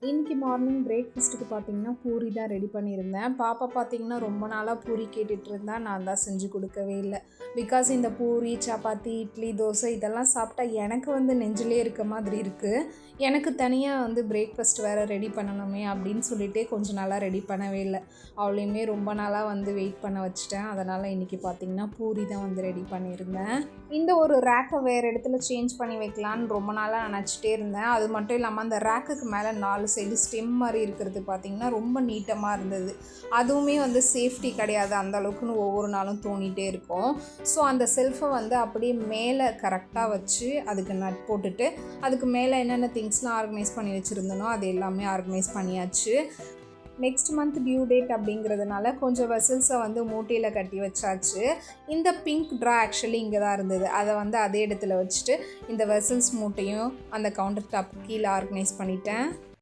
இன்றைக்கி மார்னிங் பிரேக்ஃபாஸ்ட்டுக்கு பார்த்தீங்கன்னா பூரி தான் ரெடி பண்ணியிருந்தேன். பாப்பா பார்த்தீங்கன்னா ரொம்ப நாளாக பூரி கேட்டுட்டு இருந்தா. நான் தான் செஞ்சு கொடுக்கவே இல்லை. பிகாஸ் இந்த பூரி, சப்பாத்தி, இட்லி, தோசை இதெல்லாம் சாப்பிட்டா எனக்கு நெஞ்சிலே இருக்க மாதிரி இருக்குது. எனக்கு தனியாக பிரேக்ஃபாஸ்ட் வேறு ரெடி பண்ணணுமே அப்படின்னு சொல்லிட்டே கொஞ்ச நாளாக ரெடி பண்ணவே இல்லை. அவளையுமே ரொம்ப நாளாக வெயிட் பண்ண வச்சுட்டேன். அதனால் இன்றைக்கி பார்த்தீங்கன்னா பூரி தான் ரெடி பண்ணியிருந்தேன். இந்த ஒரு ரேக்கை வேறு இடத்துல சேஞ்ச் பண்ணி வைக்கலான்னு ரொம்ப நாளாக நினச்சிட்டே இருந்தேன். அது மட்டும் இல்லாமல் அந்த ரேக்குக்கு மேலே 4 சைடு ஸ்டெம் மாதிரி இருக்கிறது பார்த்திங்கன்னா ரொம்ப நீட்டமாக இருந்தது. அதுவுமே சேஃப்டி கிடையாது, அந்த அளவுக்குன்னு ஒவ்வொரு நாளும் தோணிகிட்டே இருக்கும். ஸோ அந்த செல்ஃபை அப்படியே மேலே கரெக்டாக வச்சு அதுக்கு நட் போட்டுட்டு அதுக்கு மேலே என்னென்ன திங்ஸ்லாம் ஆர்கனைஸ் பண்ணி வச்சுருந்தனோ அது எல்லாமே ஆர்கனைஸ் பண்ணியாச்சு. நெக்ஸ்ட் மந்த் டியூ டேட் அப்படிங்கிறதுனால கொஞ்சம் வெசல்ஸை மூட்டையில் கட்டி வச்சாச்சு. இந்த பிங்க் ட்ரா ஆக்சுவலி இங்கே தான் இருந்தது. அதை அதே இடத்துல வச்சுட்டு இந்த வெசல்ஸ் மூட்டையும் அந்த கவுண்டர் டாப் கீழே ஆர்கனைஸ் பண்ணிட்டேன்.